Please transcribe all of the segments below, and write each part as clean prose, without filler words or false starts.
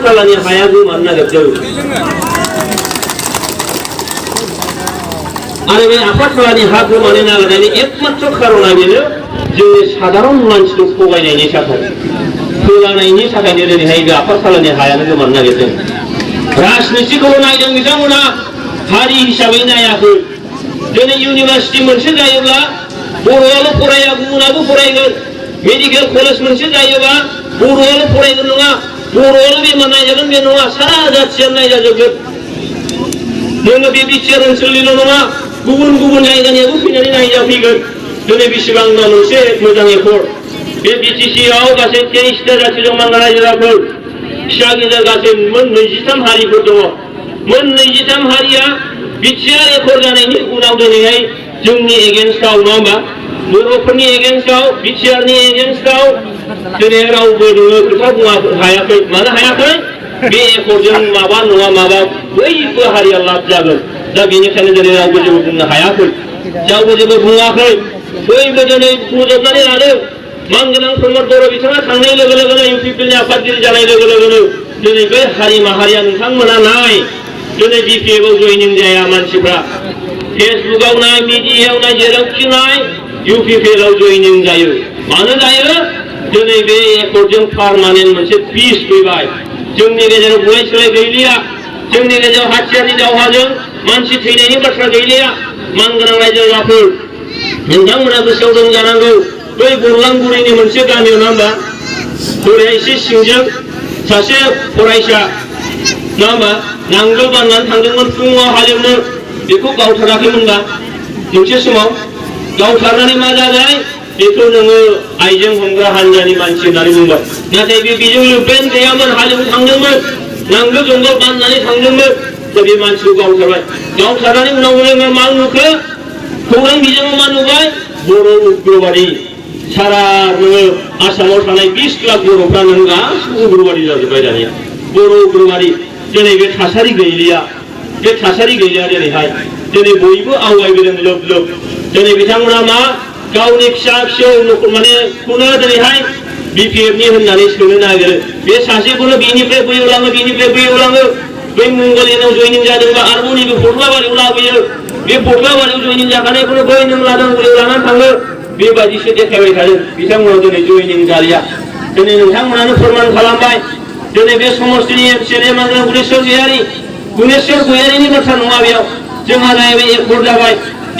आफादसालानि हाया गोमानो नागिरदों। आरो बे आफादसालानि हा गोमानो नागिरनायनि एकमात्र खारना बेनो जोंनि साधारन मानसिखौ थगायनायनि थाखाय फोलानायनि थाखायनो दिनैहाय बे आफादसालानि हायानो गोमानो नागिरदों। राजनितिखौल' नायदों बिथांमोना, हारि हिसाबै नायाखै। दिनै इउनिभार्सिटि मोनसे जायोब्ला बर'आल' फराया, गुबुनाबो फरायगोन। मेडिकेल कलेज मोनसे जायोबा बर'आल' फरायगोन नङा, बर'आल' बेमार नायजागोन बे नङा, सारा जाथियानो नायजाजोबगोन। नोङो बे बिटिआर ओनसोलनिल' नङा, गुबुन गुबुन जायगानियाबो फैनानै नायजाफैगोन। दिनै बेसेबांबा मोनसे मोजां एफर्ट। बे बिटिसिआव गासै 23टा जाथि दं रायजो राजाफोर, फिसा गिदिर गासै मोन 23 हारिफोर दङ। मोन 23 हारिया बिटिआर एकर्ड जानायनि उनाव दिनैहाय जोंनि एगेन्स्टआव, नङा होमबा, बर'फोरनि एगेन्स्टआव, बिटिआरनि एगेन्स्टआव दिनै रावबो नोङो खोथा बुंनो हायाखै। मानो हायाखै? बे एकर्डजों माबा नङा माबा बयबो हारिया लाब जागोन। दा बेनिखायनो दिनै रावबो जेबो बुंनो हायाखै, रावबो जेबो बुङाखै। बयबो दिनै बुंजोबनानै लादों। मानगोनां प्रमद बर' बिथाङा थांनाय लोगो लोगोनो इउपिपिएलनि आफादगिरि जानाय लोगो लोगोनो दिनै बे हारि माहारिया नोंथांमोना नाय, दिनै बिपिएफआव जयनिं जाया मानसिफ्रा। फेसबुकआव नाय, मिडियायाव नाय, जेरावखि नाय इउपिपिएलआव जयनिं जायो। मानो जायो? दिनै बे एकर्डजों पारमानेन्ट मोनसे पिस फैबाय। जोंनि गेजेराव बुलाय सोलाय गैलिया, जोंनि गेजेराव हाथियारनि दावहाजों मानसि थैनायनि बाथ्रा गैलिया। मानगोनां रायजो राजाफोर नोंथांमोना गोसोआव दं जानांगौ, बै बरलांगुरिनि मोनसे गामियाव, नङा होमबा, ओरै एसे सिंजों सासे फरायसा, नङा होमबा, नांगोल बाननानै थांदोंमोन फुङाव हालेवनो, बेखौ गावथाराखैमोनबा मोनसे समाव गावथारनानै मा जाबाय? बेखौ नोङो आइजें हमग्रा हान्जानि मानसि होननानै बुंबाय। नाथाय बेजों लोब्बायानो गैयामोन, हालेवनो थांदोंमोन, नांगोल जंगल बाननानै थांदोंमोन। दा बे मानसिखौ गावथारबाय। गावथारनानै उनाव नोङो मा नुखो? खौरां बिजोङाव मा नुबाय? बर' उग्रबादि। सारा नोङो आसामाव थानाय 20 लाख बर'फ्रा नों गासिबो उग्रबादि जाजोब्बाय दानिया। बर' उग्रबादि। दिनै बे थासारि गैलिया, बे थासारि गैलिया दिनैहाय। दिनै बयबो आवगायबोदों लोब लोब। दिनै बिथांमोना मा गावनि फिसा फिसौ माने खौनो दिनैहाय बिपिएफनि होननानै सोनो नागिरो। बे सासेखौनो बेनिफ्राय बैयाव लाङो, बेनिफ्राय बैयाव लाङो। बै मंगलयानाव जयनिं जादोंबा आरोबाव नैबे फथलाबारियाव लाबोयो। बे फथलाबारियाव जयनिं जाखानायखौनो बै नों लादों उलियाव लानानै थाङो। बेबायदिसो देखायबाय थादों। बिथांमोना दिनै जयनिं जालिया। दिनै नोंथांमोनानो फोरमान खालामबाय। दिनै बे समस्तिनि एमसिएलए मानगोनां गुनेश्वर गयारिनि बाथ्रा नङा बेयाव। जोंहा जाहैबाय एकर्ड जाबाय।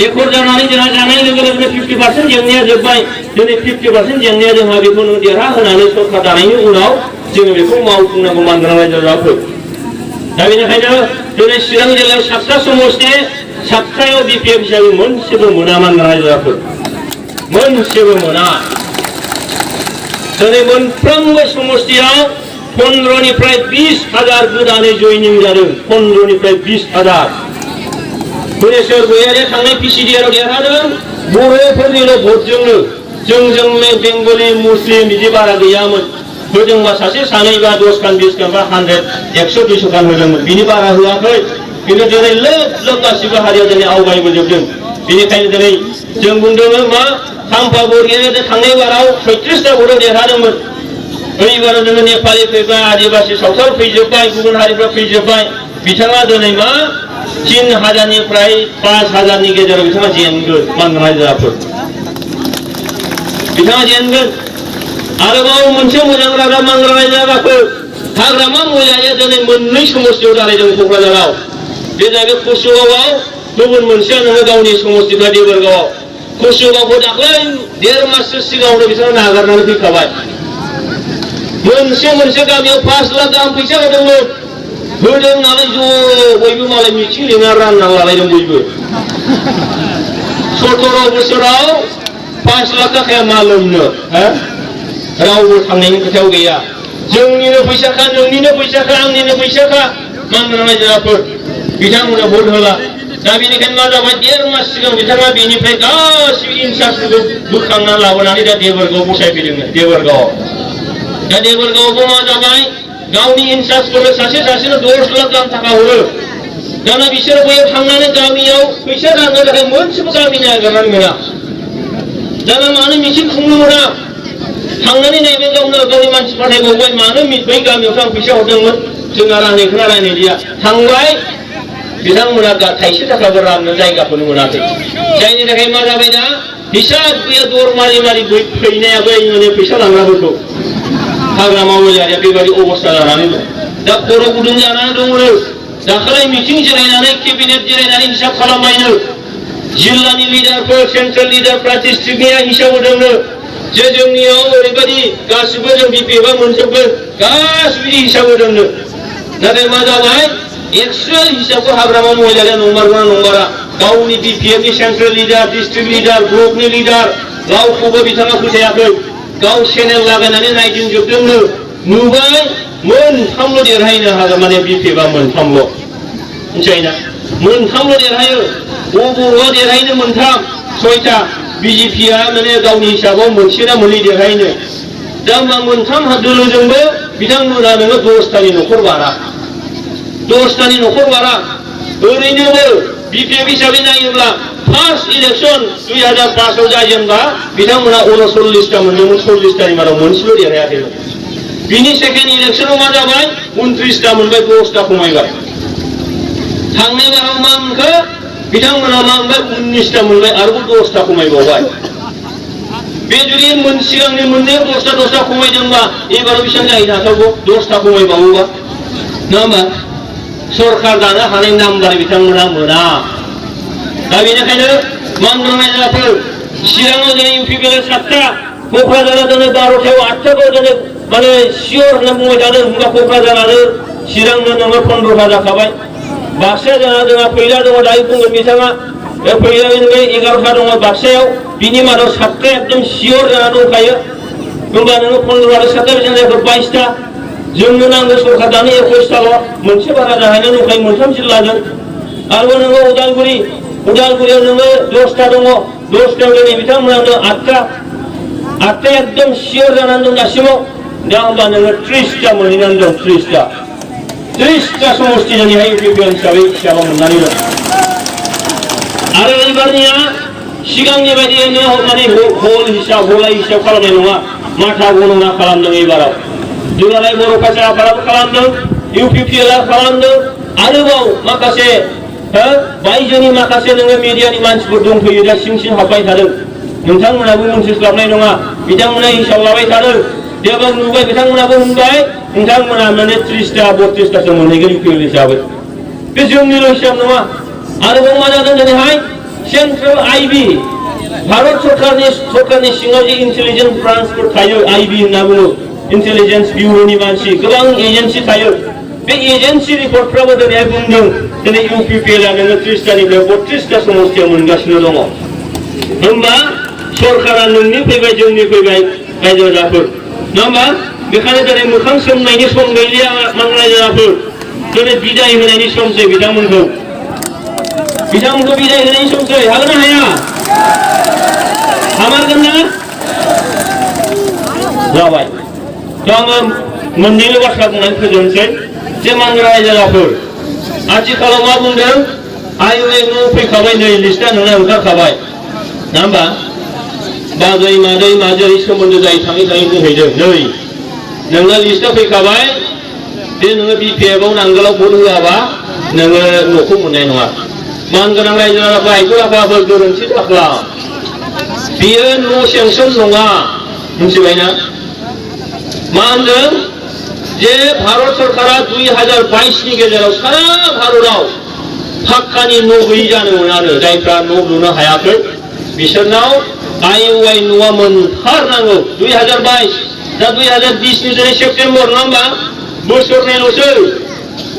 एकर्ड जानानै जोंहा जानाय लोगो लोगोनो 50% जेंनाया जोब्बाय। दिनै 50% जेंनाया जोंहा बेखौ नों देरहा होनानै सरकार दानायनि उनाव जोङो बेखौ मावफुंनांगौ मानगोनां रायजो राजाफोर। दा बेनिखायनो दिनै चिरां जिल्लायाव 7टा समस्ति, 7टायाव बिपिएफ हिसाबै मोनसेबो मोना मानगोनां रायजो राजाफोर, मोनसेबो मोना। दिनै मोनफ्रोमबो समस्तियाव 15निफ्राय 20,000 गोदानै जयनिं जादों। 15निफ्राय 20,000। गुनेश्वर गयारिया थांनाय पिसिडिआर देरहादों बर'फोरनिल' भटजोंनो। जों बेंगलि मुस्लिम बिदि बारा गैयामोन। होदोंबा सासे सानैबा 10 खान 20 खान बा 100, 100 200 खान होदोंमोन, बिनि बारा होआखै। खिन्थु दिनै लोब लोब गासिबो हारिया दिनै आवगायबोजोबदों। बेनिखायनो दिनै जों बुंदोंमोन मा खाम्फा बरगयारिया थांनाय बाराव 36टा भटआव देरहादोंमोन। ओइबाराव जोङो नेपालि फैबाय, आदिबासि सावथाल फैजोब्बाय, गुबुन हारिफ्रा फैजोब्बाय। बिथाङा दिनै मा 3000निफ्राय 5000नि गेजेराव बिथाङा जेनगोन मानगोनां रायजो राजाफोर, बिथाङा जेनगोन। आरोबाव मोनसे मोजां रादाब मानगोनां रायजो राजाफोर, हाग्रामा महिलाया दिनै मोननै समस्तियाव जालायदों क'क्राझाराव। बे जाहैबाय कुसुगावआव, गुबुन मोनसेया नोङो गावनि समस्तिफ्रा देबोरगावआव। कुसुगावखौ दाख्लै 1.5 माससो सिगाङावनो बिथाङा नागारनानै फैखाबाय। मोनसे गामियाव 5 लाख गाहाम फैसा होदोंमोन। होदों नालाय ज' बयबो मालाय मिथिं लिंना रानना लालायदों बयबो। 17 बोसोराव 5 लाख थाखाया मा लोमनो? रावबो थांनायनि खोथायाव गैया। जोंनिनो फैसाखा, नोंनिनो फैसाखा, आंनिनो फैसाखा मानगोनां रायजो राजाफोर। बिथांमोना भट होला। दा बेनिखायनो मा जाबाय? 1.5 मास सिगां बिथाङा बेनिफ्राय गासिबो इनसार्जफोरखौ बोखांना लाबोनानै दा देबोरगावआव बसायफैदोंमोन। देबोरगावआव दा देबोरगावआवबो मा जाबाय? गावनि इनसार्जफोरनो सासेनो 10 लाख गाहाम थाखा हरो। दाना बिसोरो बैयाव थांनानै गामियाव फैसा राननो थाखाय मोनसेबो गामि नागिरनानै मोना। दाना मानो मिथिं खुंनो मोना? थांनानै नायबाय गावनो गावनि मानसि फाथायबावबाय मानो बै गामियावथ' आं फैसा हरदोंमोन जोंना रायनायखौना रायनायलिया थांबाय बिथांमोना थाइसे थाखाबो राननो जायगाखौनो मोनाखै जायनि थाखाय मा जाबाय दा हिसाब गैया दर मारि मारि फैनाया बै माने फैसा लांग्राफोरखौ हाग्रा मावजारिया बेबायदि अबस्था जानानै दं दा खर' गुदुं जानानै दङ दाखालि मिटिं जिरायनानै केबिनेट जिरायनानै हिसाब खालामबायनो जिल्लानि लिडारफोर सेन्ट्रेल लिडारफ्रा डिस्ट्रिक्टनिया हिसाब होदोंनो जे जोंनियाव ओरैबायदि गासिबो जों बिपिएफआ मोनजोबगोन गासिबो हिसाब होदोंनो नाथाय मा जाबाय एक्सुवेल हिसाबखौ हाग्रामा महिलाया नंमारगौना नंमारा गावनि बिपिएफनि सेन्ट्रेल लिडार डिस्ट्रिक्ट लिडार ब्लकनि लिडार रावखौबो बिथाङा फोथायाखै गाव चेनेल लागायनानै नायदिंजोबदोंनो नुबाय मोनथामल' देरहायनो हागोन माने बिपिएफआ मोनथामल' मिथिबायना मोनथामल' देरहायो बर'आ देरहायनो मोनथाम सयथा बिजेपिआ माने गावनि हिसाबाव मोनसे ना मोननै देरहायनो दा होनबा मोनथाम दोलोजोंबो बिथांमोना नोङो 10थानि न'खर बारा 10थानि न'खर बारा ओरैनोबो बिपिएफ हिसाबै नायोब्ला फार्स्ट इलेक्सन 2005आव जाजेनबा बिथांमोना 39टा मोनदोंमोन 40टानि मादाव मोनसेल' देरहायाखैमोन बिनि सेकेन्ड इलेक्सनाव मा जाबाय 29टा मोनबाय 10टा खमायबाय थांनाय बाराव मा मोनखो बिथांमोना मा मोनबाय 19टा मोनबाय आरोबाव 10टा खमायबावबाय बे जुदि सिगांनि मोननायाव 10टा खमायदोंबा एबाराव बेसेबां जाहैनो हाथावगौ 10टा खमायबावोबा नङा होमबा सरकार दानो हानाय नाम्बार बिथांमोना मोना दा बेनिखायनो मानगोनां रायजोफोर चिराङाव दिनै इउपिपिएल 7टा क'क्राझाराव दिनै 12टायाव 8टाखौ दिनै माने सियर होनना बुंबाय थादों होनबा क'क्राझार आरो चिरांनो नोङो 15टा जाखाबाय बाक्साया जोंहा फैला दङ दायो बुंगोन बिथाङा बे फैलानि 11टा दङ बाक्सायाव बिनि मादाव 7टा एकदम सियर जाना दंखायो होनबा नोङो 15 आरो 7टा बेसेबां जाखो 22टा जोंनो नांगौ सरकार दानो 21टाल' मोनसे बारा जाहैनो दंखायो मोनथाम जिल्लाजों आरोबाव नोङो उदालगुरियाव नोङो 10टा दङ 10टायाव दिनै बिथांमोनानो 8टा एकदम सियर जानानै दं दासिमाव दा होनबा नोङो 30टा मोनहैनानै दं 30टा समस्ति दिनैहाय इउपिपिएल हिसाबाव मोननानै दं आरो एबारनिया सिगांनि बायदियैनो माने हलाय हिसाब खालामनाय नङा माथा गणना खालामदों एबाराव दुलाराय बर' फरायसा आफादाबो खालामदों इउपिपिएलआ खालामदों आरोबाव माखासे बायजोनि माखासे नोङो मिडियानि मानसिफोर दंफैयो दा सिं हाबबाय थादों नोंथांमोनाबो मोनथिस्लाबनाय नङा बिथांमोना हिसाब लाबाय थादों जेब्ला नुबाय बिथांमोनाबो होनबाय नोंथांमोना माने 30टा 32टासो मोनहैगोन इउपिपिएल हिसाबै बे जोंनिल' हिसाब नङा आरोबाव मा जादों दिनैहाय सेन्ट्रेल आइबि भारत सरकारनि सिङाव जे इन्टेलिजेन्स ब्रान्सफोर थायो आइबि होनना बुङो इन्टेलिजेन्स बिउर'नि मानसि गोबां एजेन्सि थायो बे एजेन्सि रिपर्टफ्राबो दिनैहाय बुंदों दिनै इउपिपिएलआ नोङो 30टानिफ्राय 32टा समस्तियाव मोनगासिनो दङ होनबा सरकारा नोंनि फैबाय जोंनि फैबाय रायजो राजाफोर नङा होमबा बेखायनो दिनै मोखां सोमनायनि सम गैलिया मानगोनां रायजोफोर दिनै बिदाय होनायनि समसै बिथांमोनखौ बिदाय होनायनि समसै हागोन ना हाया हामारगोन ना जाबाय दा आङो मोननैल' बाथ्रा बुंनानै फोजोबनोसै जे मानगोनां रायजोफोर आथिखालाव मा बुंदों आइअएन फैखाबाय नै लिस्टआ नोंना ओंखारखाबाय नङा होमबा बाजै मादै सोमोन्दो जायै थाङै बुंहैदों नै नोंना लिस्टआ फैखाबाय जे नोङो बिपिएफआव नांगोलाव भट होआबा नोङो न'खौ मोननाय नङा मानगोनां रायजो राजाफोर आइजो आफाफोर गोरोन्थि दाख्ला बेयो न' सेंसन नङा मिथिबायना मा होनदों जे भारत सरकारा 2022नि गेजेराव सारा भारताव फाक्कानि न' गैयि जानो मोनानो जायफ्रा न' लुनो हायाखै बिसोरनाव आइअआइ न'आ मोनथारनांगौ 2022 दा 2020नि दिनै सेप्तेम्बर नङा होमबा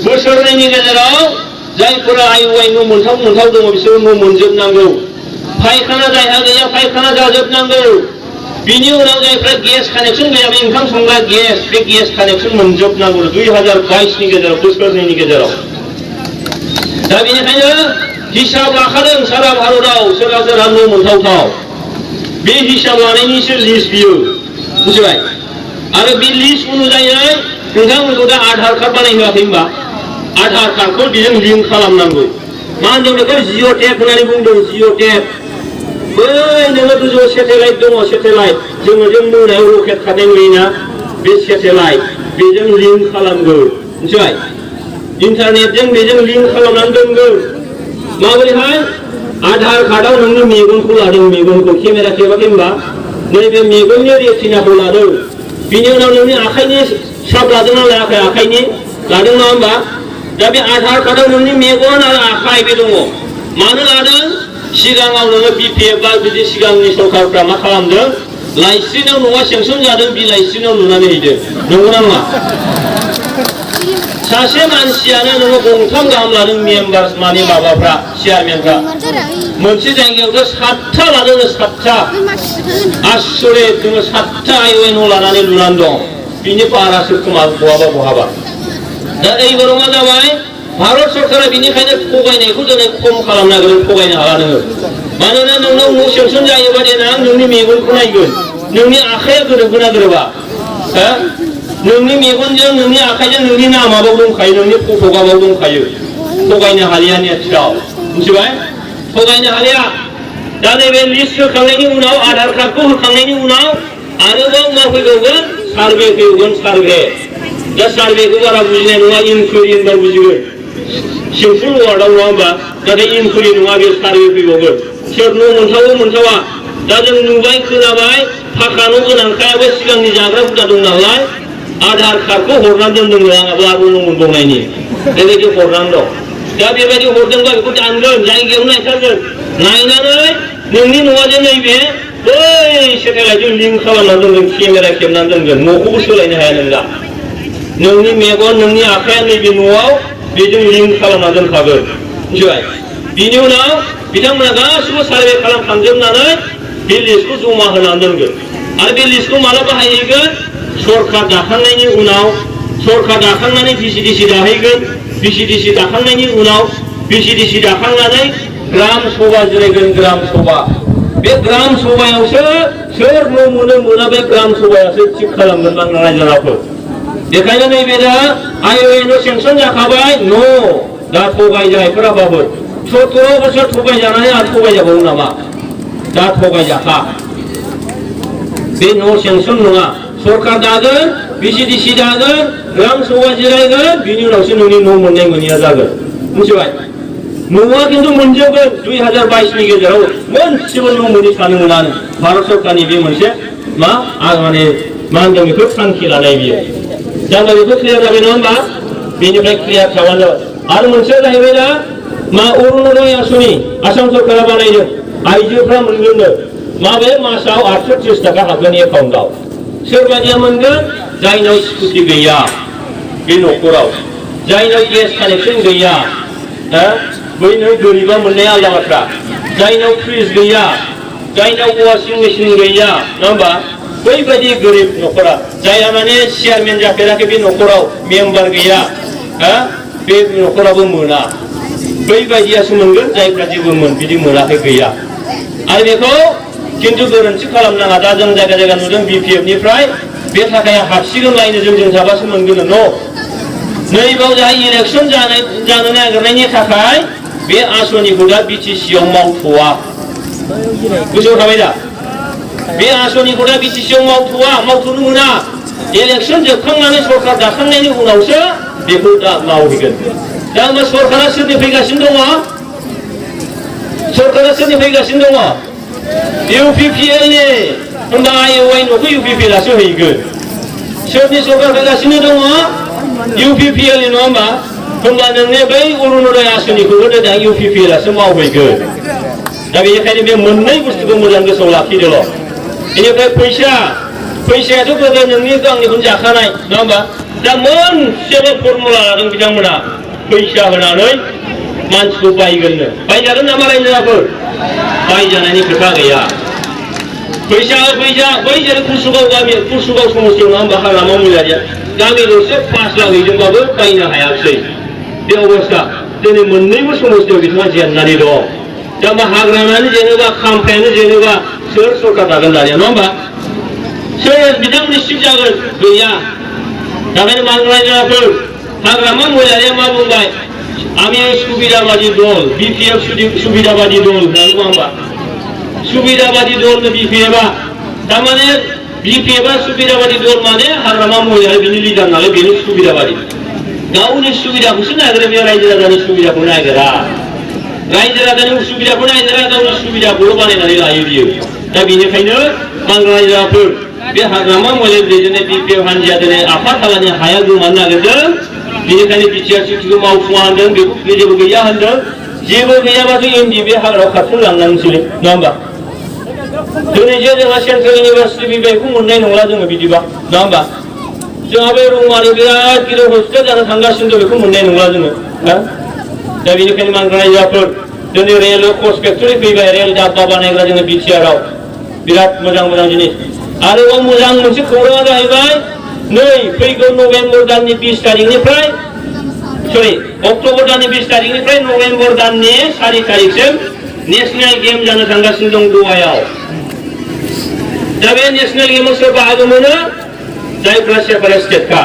बोसोरनैनि गेजेराव जायफोरा आइअआइ न' मोनथाम दङ बिसोरो न' मोनजोबनांगौ फायखाना जायहा गैया फायखाना जाजोबनांगौ बिनि उनाव जायफ्रा गेस कानेक्सन गैया बे ओंखाम संग्रा गेस बे गेस कानेक्सन मोनजोबनांगौ 2022नि गेजेराव बोसोरनैनि गेजेराव दा बेनिखायनो हिसाब लाखादों सारा भारताव सोरबा सोरबा न' मोनथावथाव बे हिसाब लानायनिसो लिस्ट बियो बुजिबाय आरो बे लिस्ट अनुजायै नोंथांमोनखौ दा आधार कार्ड बानायहोआखै होनबा आधार कार्डखौ बेजों लिंक खालामनांगौ मा होनदों बेखौ जिअ' टेग होननानै बुंदों जिअ' टेग बै नोङो गोजौआव सेटेलाइट दङ सेटेलाइट जोङो जों मोनायाव रकेट खारनाय नुयोना बे सेटेलाइट बेजों लिंक खालामगोन मिथिबाय इन्टारनेटजों बेजों लिंक खालामनानै दोनगोन माबोरैहाय आधार कार्डआव नोंनि मेगनखौ लादों मेगनखौ केमेरा खेबाखै होनबा नैबे मेगननि रेटिनाखौ लादों बिनि उनाव नोंनि आखाइनि साब लादोंना लायाखै आखाइनि लादों नङा होमबा दा बे आधार कार्डआव नोंनि मेगन आरो आखाइ बे दङ मानो लादों सिगाङाव नोङो बिपिएफ बा बिदि सिगांनि सरकारफ्रा मा खालामदों लाइसिनाव न'आ सेंसन जादों बे लाइसिनाव लुनानै हैदों नंगौना नङा सासे मानसियानो नोङो गंथाम गाहाम लादों मेम्बार्स माने माबाफ्रा चेयारमेनफ्रा मोनसे जायगायावथ' 7था लादों 7था आसरित नोङो 7था आइअए न' लानानै लुनानै दं बिनि बारासो खोमा बहाबा दा এইবারও मा जाबाय भारत सरकारा बिनिखायनो थगायनायखौ दिनै खम खालामनो नागिरदों थगायनो हाला नोङो मानोना नोंनाव न' सेंसन जायोबा देनां नोंनि मेगनखौ नायगोन नोंनि आखाइया गोरोबगोना गोरोबा हो नोंनि मेगनजों नोंनि आखाइजों नोंनि नामाबो दंखायो नोंनि फट'गाबाव दंखायो थगायनो हालिया नेटआव मिथिबाय थगायनो हालिया दा नैबे लिस्ट होखांनायनि उनाव आधार कार्डखौ होखांनायनि उनाव आरोबाव मा फैबावगोन सार्भे फैगोन सार्भे दा सार्भेखौ बारा बुजिनाय नङा इनकुवेरि होनबा बुजिगोन सिम्पल वार्डआव नङा होमबा नाथाय इनकुवेरि नङा बे सार्भे फैबावगोन सोर न' मोनथावो मोनथावा दा जों नुबाय खोनाबाय फाखा न' गोनांखायाबो सिगांनि जाग्रा हुदा दं नालाय आधार कार्डखौ हरनानै दोनदोंनो आंहाबो आरो न' मोनबावनायनि बेबायदि हरनानै दं दा बेबायदि हरदोंबा बेखौ दानगोन जायगायाव नायथारगोन नायनानै नोंनि न'आ जे नैबे बै सेटेलाइटजों लिंक खालामनानै दोनगोन केमेरा खेबनानै दोनगोन न'खौबो सोलायनो हाया नों दा नोंनि मेगन नोंनि आखाइया नैबे न'आव बेजों लिंक खालामना दोनखागोन मिथिबाय बिनि उनाव बिथांमोना गासिबो सार्भे खालामखांजोबनानै बे लिस्टखौ जमा होनानै दोनगोन आरो बे लिस्टखौ माला बाहायहैगोन सरकार दाखांनायनि उनाव सरकार दाखांनानै भिसिडिसि दाहैगोन भिसिडिसि दाखांनायनि उनाव भिसिडिसि दाखांनानै ग्राम सभा जिरायगोन ग्राम सभा बे ग्राम सभायावसो सोर न' मोना बे ग्राम सभायासो थिग खालामगोन बांला रायजोफोर बेखायनो नैबे दा आइअए न' सेंसन जाखाबाय न' दा थगायजायफोरा बाबो 17 बोसोर थगायजानानै आरो थगायजाबावो नामा दा थगायजाखा बे न' सेंसन नङा सरकार दागोन भिसिडिसि दागोन ग्राम सभा जिरायगोन बिनि उनावसो नोंनि न' मोननाय मोनैया जागोन मिथिबाय न'आ खिन्थु मोनजोबगोन 2022 नि गेजेराव मोनसेबो न' मोनै थानो मोनानो भारत सरकारनि बे मोनसे मा माने मा होनदों बेखौ थांखि लानाय बियो दा बेखौ क्लियार जाबाय नङा होमबा बेनिफ्राय क्लियार थाबानो जाबाय आरो मोनसेया जाहैबाय दा मा अरुणोदय आसनि आसाम सरकारा बानायदों आइजोफ्रा मोनगोननो माबे मासाव 830 थाखा हाबगोन एकाउन्टआव सोरबादिया मोनगोन जायनाव स्कुटि गैया बे न'खराव जायनाव गेस कानेक्सन गैया बैनो गोरिबा मोननाया आलादा बाथ्रा जायनाव फ्रिज गैया जायनाव वाशिं मेशिन गैया नङा होमबा बैबायदि गोरिब न'खरा जायहा माने चेयारमेन जाफेराखै बे न'खराव मेम्बार गैया बे न'खराबो मोना बैबायदियासो मोनगोन जायफ्रा जेबो बिदि मोनाखै गैया आरो बेखौ खिन्थु गोरोन्थि खालामनाङा दा जों जायगा जायगा नुदों बिपिएफनिफ्राय बे थाखाया हाबसिगोन लायनो जों थाबासो मोनगोन न' नैबाव जाय इलेक्सन जानो नागिरनायनि थाखाय बे आसनिखौ दा बिटिसिआव मावथ'वा गोसोआव थाबाय दा बे आसनिखौ दा बिटिसिआव मावथ'नो मोना इलेक्सन जोबखांनानै सरकार दाखांनायनि उनावसो बेखौ दा मावहैगोन दा होनबा सरकारा सोरनि फैगासिनो दङ सरकारा सोरनि फैगासिनो दङ इउपिपिएल नि होनबा आइअए न'खौ इउपिपिएलासो हैगोन सोरनि सरकार फैगासिनो दङ इउपिपिएल नि नङा होमबा होनबा नोंनि बै अरुणोदय आसनिखौबो दा इउपिपिएलासो मावहैगोन दा बेनिखायनो बे मोननै बुस्थुखौ मोजां गोसोआव लाखिदोल' बेनिफ्राय फैसायाथ' गोदो नोंनि गांनिखौनो जाखानाय नङा होमबा दा मोनसेबो फर्मुला लादों बिथांमोना फैसा होनानै मानसिखौ बायगोननो बायजागोन नामा रायजोफोर बायजानायनि खोथा गैया फैसा बै जेरै कुसुगाव समस्थियाव नङा होमबा हाग्रामा महिलारिया गामि दरसे 5 लाख हैदोंबाबो बायनो हायाखिसै बे अबस्था दिनै मोननैबो समस्थियाव बिथाङा जेननानै दं दा मा हाग्रामायानो जेनेबा खामफायानो जेनेबा सोर सरकार दागोन दानिया नङा होमबा सोर बिथांमोननि सिट जागोन गैया दाखायनो रायजोफोर हाग्रामा महिलारिया मा बुंबाय আমি সুবিধাবাদী দল বিপিএফ সুবিধাবাদী দল নয় सुबिदाबादि दलनो बिपिएफआ थारमाने बिपिएफआ सुबिदाबादि दल माने हाग्रामा महिलारि बिनि लिडार नालाय बेनो सुबिदाबादि गावनि सुबिदाखौसो नागिरो बे रायजो राजानि सुबिदाखौ नागिरा रायजो राजानि सुबिदाखौ नागिरा गावनि सुबिदाखौल' बानायनानै लायो बियो दा बेनिखायनो बांग्ला रायजोफोर बे हाग्रामा महिलारि दैदेननाय बिपिएफ हान्जाया दिनै आफादसालानि हाया गोमानो नागिरदों बेनिखायनो बिटिआर सिटिखौ मावफुङा होनदों बेखौ जेबो गैया होनदों जेबो गैयाबाथ' इन्दि बे हाग्रायाव खारसनलांनांसिगोन नङा होमबा दिनै जे जोंहा सेन्ट्रेल इउनिभार्सिटि बेखौ मोननाय नंला जोङो बिदिबा नङा होमबा जोंहा बे रौमारि बिराद गिदिर हस्पिटाल जानो थांगासिनो दं बेखौ मोननाय नंला जोङो दा बेनिखायनो बांग्ला रायजोफोर दिनै रेल कच फेक्टरि फैबाय रेल डाब्बा बानायग्रा जोङो बिटिआरआव बिराद मोजां मोजां जिनिस आरोबाव मोजां मोनसे खौराङा जाहैबाय नै फैगौ नभेम्बर दाननि 20 तारिखनिफ्राय सरि अक्ट'बर दाननि 20 तारिखनिफ्राय नभेम्बर दाननि 4 तारिखसिम नेशनेल गेम जानो थांगासिनो दं गवायाव दा बे नेशनेल गेमाव सोर बाहागो मोनो जायफ्रा सेपारेट स्टेटखा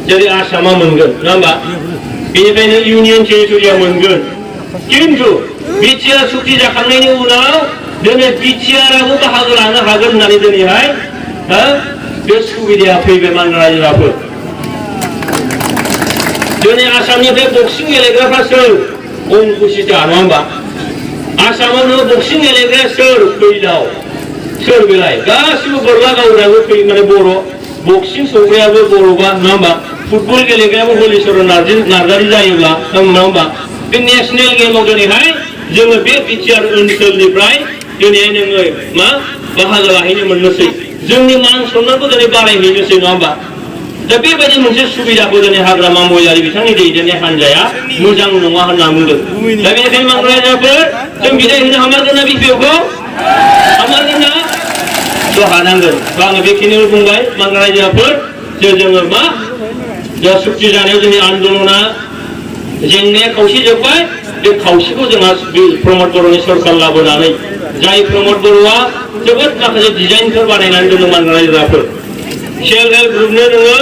जेरै आसामा मोनगोन नङा होमबा बेनिफ्रायनो इउनियन टेरिटरिया मोनगोन खिन्थु बिटिआर सुक्ति जाखांनायनि उनाव दिनै बिटिआरआबो बाहागो लानो हागोन होननानै दिनैहाय बे सुबिदाया फैबाय बांग्ला रायजोफोर दिनै आसामनिफ्राय बक्सिं गेलेग्राफ्रा सोर अंकुसिता नङा होमबा आसामावनो बक्सिं गेलेग्राया सोर फैलाव सोर बेलाय गासिबो बोरला गावग्रायाबो माने बर' बक्सिं सौग्रायाबो बर'बा नङा होमबा फुटबल गेलेग्रायाबो हलिचरन नार्जारि जायोब्ला नङा होमबा बे नेशनेल गेमाव दिनैहाय जोङो बे बिटिआर ओनसोलनिफ्राय दिनैहाय नोङो मा बाहागो लाहैनो मोननोसै जोंनि मान सन्मानखौ दिनै बारायहैनोसै नङा होमबा दा बेबायदि मोनसे सुबिदाखौ दिनै हाग्रामा महिलारि बिथांनि दैदेननाय हान्जाया मोजां नङा होनना बुंदों दा बेनिखायनो बांग्ला रायजोफोर जों बिदाय होनो हामारगोन ना बिपिएफखौ हामारगोन ना ज' हानांगोन आङो बेखिनिखौ बुंबाय बांग्ला रायजोफोर जे जोङो मा दा सुक्ति जानायाव जोंनि आन्दलना जेंनाया खावसे जोब्बाय बे खावसेखौ जोंहा प्रमद बर'नि सरकार लाबोनानै जाय प्रमद बर'आ जोबोद माखासे डिजाइनफोर बानायनानै दोनदों बांग्ला रायजोफोर सेल्फ हेल्प ग्रुपनो नोङो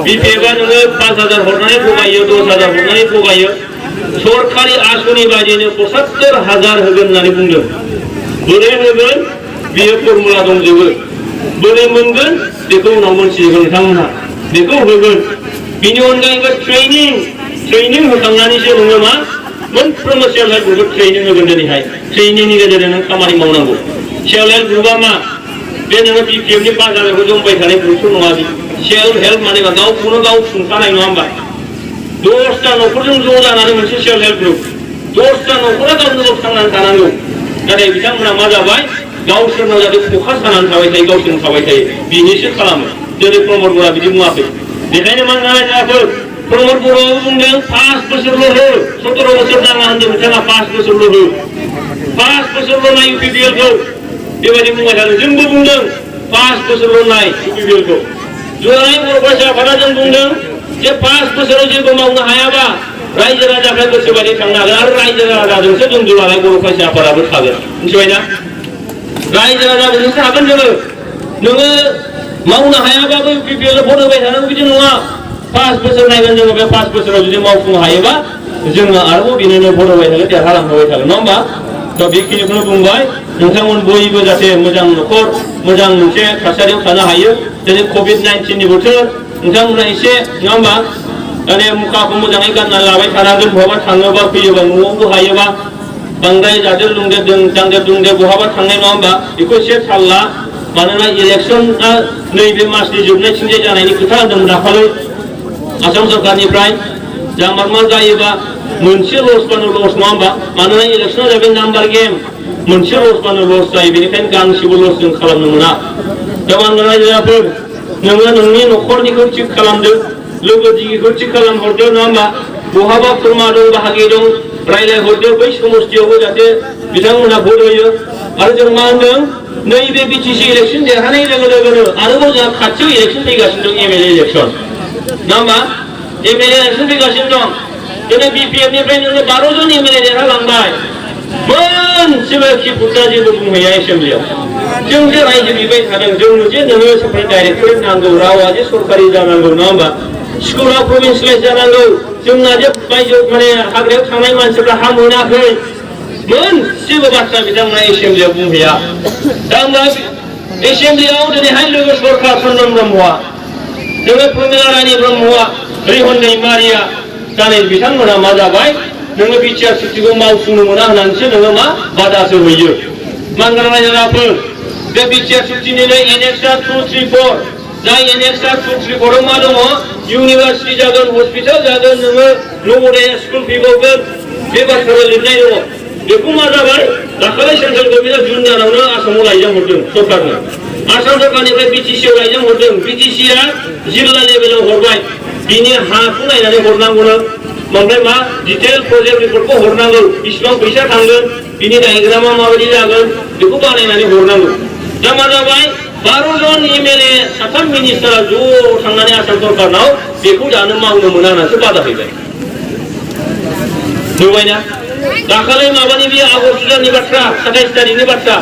बिपिएफआ नोङो 5,000 हरनानै थगायो 10,000 हरनानै थगायो सरकारि आसनि बायदिनो 75,000 होगोन होननानै बुंदों बोरै होगोन बियो फर्मुला दंजोबो बोरै मोनगोन बेखौ उनाव मोनथिगोन नोंथांमोनहा बेखौ होगोन बिनि अनगायैबो ट्रेनिं होखांनानैसो नोङो मा मोनफ्रोमबो सेल्फ हेल्प ग्रुपखौ ट्रेनिं होगोन दिनैहाय ट्रेनिंनि गेजेरजों नों खामानि मावनांगौ सेल्फ हेल्प ग्रुपआ मा बे नोङो बिपिएफनि बाजारावबो जमबाय थानाय ग्रुपथ' नङा बे सेल्फ हेल्प माने गावखौनो गाव सुंथानाय नङा होमबा 10टा न'खरजों ज' जानानै मोनसे सेल्फ हेल्प ग्रुप 10टा न'खरा गावनो गाव थांनानै थानांगौ नाथाय बिथांमोना मा जाबाय गावसोरनाव जाहाथे खखा सानानै थाबाय थायो गावसोरनो थाबाय थायो बिनिसो खालामो जेरै प्रमद बर'आ बिदि बुङाखै बेखायनो मा जायाखै प्रमद बर'आबो बुंदों 5 बोसोरल' हो 17 बोसोर नाङा होनदों बिथाङा 5 बोसोरल' हो 5 बोसोरल' नाय इउपिपिएलखौ बेबायदि बुंबाय थादों जोंबो बुंदों 5 बोसोरल' नाय इउपिपिएलखौ ज'राय बर' फरायसा आफादा जों बुंदों जे 5 बोसोराव जेबो मावनो हायाबा रायजो राजाफ्रा गोसोबायदि थांनो हागोन आरो रायजो राजाजोंसो जों दुलाराय बर' फरायसा आफादाबो थागोन मिथिबायना रायजो राजाजोंसो हागोन जोङो नोङो मावनो हायाबाबो इउपिपिएल भट होबाय थानांगौ बिदि नङा 5 बोसोर नायगोन जोङो बे 5 बोसोराव जुदि मावफुंनो हायोबा जोङो आरोबाव बिनिनो भट होबाय थागोन देरहालांहोबाय थागोन नङा होमबा दा बेखिनिखौनो बुंबाय नोंथांमोन बयबो जाहाथे मोजां न'खर मोजां मोनसे थासारियाव थानो हायो दिनै कभिड-19नि बोथोर नोंथांमोना एसे नङा होमबा माने मुखाखौ मोजाङै गाननानै लाबाय थानांगोन बहाबा थाङोबा फैयोबा न'आवबो हायोबा बांद्राय जादेर लुंदेर दांदेर दुंदेर बहाबा थांनाय नङा होमबा बेखौ एसे थाल ला मानोना इलेक्सना नैबे मासनि जोबनायथिंजाय जानायनि खोथा होनदोंमोन दाखालै आसाम सरकारनिफ्राय जामारमार जायोबा मोनसे लसबानो लस नङा होमबा मानोना इलेक्सना जाबाय नाम्बार गेम मोनसे लसबानो लस जायो बेनिखायनो गांसेबो लस जों खालामनो मोना दा बांग्ला रायजोफोर नोङो नोंनि न'खरनिखौ थिग खालामदो लोगो दिगिखौ थिग खालामहरदो नङा होमबा बहाबा खुरमा दं बाहागि दं रायज्लायहरदो बै समस्थियावबो जाहाथे बिथांमोनहा भट होयो आरो जों मा होनदों नैबे बिटिसि इलेक्सन देरहानाय लोगो लोगोनो आरोबाव जोंहा खाथियाव इलेक्सन फैगासिनो दं एमएलए इलेक्सन नङा होमबा एमएलए इलेक्सन फैगासिनो दं दिनै बिपिएफनिफ्राय नोङो 12 जन एमएलए देरहालांबाय मोनसेबो खिफुदा जेबो बुंहैया एसेम्ब्लियाव जों जे रायजो बिबाय थादों जोंनो जे नोङो साप्लाइ डाइरेक्टरेट नांगौ रावा जे सरकारि जानांगौ नङा होमबा स्कुला प्रभिन्सियेलाइज जानांगौ जोंना जे बायजोआव माने हाग्रायाव थांनाय मानसिफ्रा हा मोनाखै मोनसेबो बाथ्रा बिथांमोना एसेम्ब्लियाव बुंहैया दा होमबा एसेम्ब्लियाव दिनैहाय लोगो सरकार चन्द्रन ब्रह्मआ जोङो प्रमिला रानी ब्रह्मआ रिहन दैमारिया जानाय बिथांमोना मा जाबाय नोङो बिटिआर सुक्तिखौ मावफुंनो मोना होननानैसो नोङो मा बादासो होयो मानगोनां रायजो राजाफोर बे बिटिआर सुक्तिनिनो एनेक्सआ 234 जाय एनेक्सआ 234 आव मा दङ इउनिभार्सिटि जागोन हस्पिटाल जागोन नोङो नवोदय स्कुल फैबावगोन बे बाथ्राखौ लिरनाय दङ बेखौ मा जाबाय दाखालि सेन्ट्रेल गभर्नमेन्टआ जुन दानावनो आसामाव लाइजाम हरदों सरकारनो आसाम सरकारनिफ्राय बिटिसिआव लाइजाम हरदों बिटिसिआ जिल्ला लेभेलाव हरबाय बिनि हाखौ नायनानै हरनांगौनो ओमफ्राय मा डिटेल प्रजेक्ट रिपर्टखौ हरनांगौ बेसेबां फैसा थांगोन बिनि डायग्रामा माबायदि जागोन बेखौ बानायनानै हरनांगौ दा मा जाबाय 12 जन एमएलए 7 मिनिस्टारा ज' थांनानै आसाम सरकारनाव बेखौ दानो मावनो मोना होननानैसो बादा हैबाय नुबायना दाखालि माबानि बे आगस्ट दाननि बाथ्रा 27 तारिखनि बाथ्रा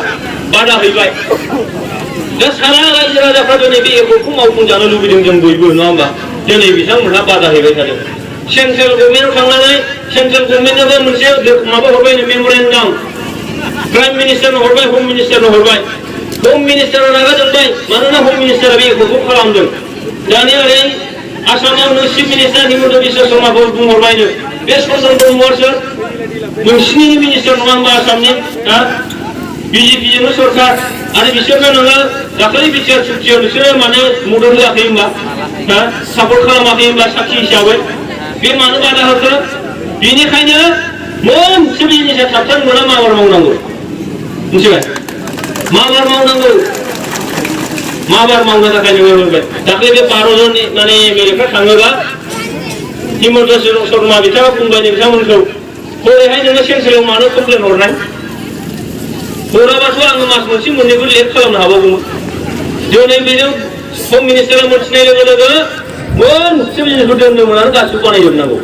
बादा हैबाय दा सारा रायजो राजाफ्रा दिनै बे एकर्डखौ मावफुंजानो लुबैदों जों बयबो नङा होमबा दिनै बिथांमोनहा बादा हैबाय थादों सेन्ट्रेल गभर्नमेन्टआव थांनानै सेन्ट्रेल गभर्नमेन्टनोबो मोनसे माबा हरबाय मेमरेन्डाम प्राइम मिनिस्टारनो हरबाय होम मिनिस्टारनो हरबाय होम मिनिस्टारा रागा जोंबाय मानोना होम मिनिस्टारा बे एकर्डखौ खालामदों दानिया ओरै आसामावनो चिफ मिनिस्टार हिमन्त बिश्व शर्माखौ बुंहरबायनो बे चन्द्रन ब्रह्मआ सोर नोंसिनि मिनिस्टार नङा होमबा आसामनि बिजेपिजोंनो सरकार आरो बिसोरनो नोङो दाखालि बिटिआर सुक्तियाव बिसोरो माने मदद होआखै होमबा सापर्ट खालामाखै होमबा साखि हिसाबै बे मानो बादा होखो बेनिखायनो मोनसे जिनिसा थाबथानो मोना माबार मावनांगौ मिथिबाय माबार मावनांगौ माबार मावनो थाखाय नोङो होनबाय दाखालि बे 12 जन माने एमएलएफ्रा थाङोबा हिमन्त शर्मा बिथाङा बुंबाय बिथांमोनखौ हरैहाय नोङो सेन्ट्रेलाव मानो कमप्लेन हरनाय हराबाथ' आङो मास मोनसे मोननैबो लेट खालामनो हाबावगौमोन दिनै बेजों होम मिनिस्टारा मोनथिनाय लोगो लोगो मोनसे जिनिसखौ दोनदोंमोन आरो गासिबो बानायजोबनांगौ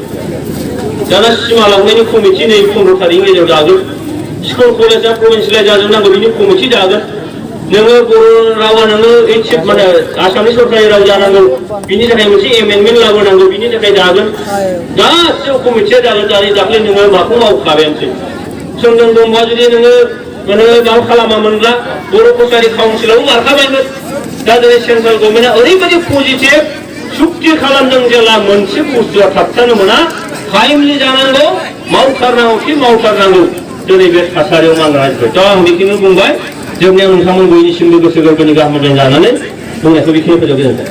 दाना सिमा लांनायनि कमिटि नै 15 तारिखनि गेजेराव दागोन स्कुल कलेजआ प्रभिन्सियेलाइज जाजोबनांगौ बिनि कमिटि दागोन नोङो बर' रावा नोङो माने आसामनि सरकारि राव जानांगौ बिनि थाखाय मोनसे एमेन्डमेन्ट लाबोनांगौ बिनि थाखाय दागोन गासिबो कमिटिया जागोन दाखालि नोङो माखौ मावखाबायानोसै चन्द्रन ब्रह्मआ जुदि नोङो माबा खालामामोनब्ला बर' कसारि काउन्सिलावबो बारखाबायमोन दा दिनै सेन्ट्रेल गभर्नमेन्टआ ओरैबायदि पजिटिभ सुक्ति खालामदों जेला मोनसे बुस्थुआ थाबथानो मोना टाइमलि जानांगौ मावथारनांगौ दिनै बे थासारियाव मानगोनां थ' आं बेखौनो बुंबाय जोबनायाव नोंथांमोन बयनिसिमबो गोसो गोरबोनि गाहाम हामलायनाय जानानै बुंनायखौ बेखिनि फोजोबबाय।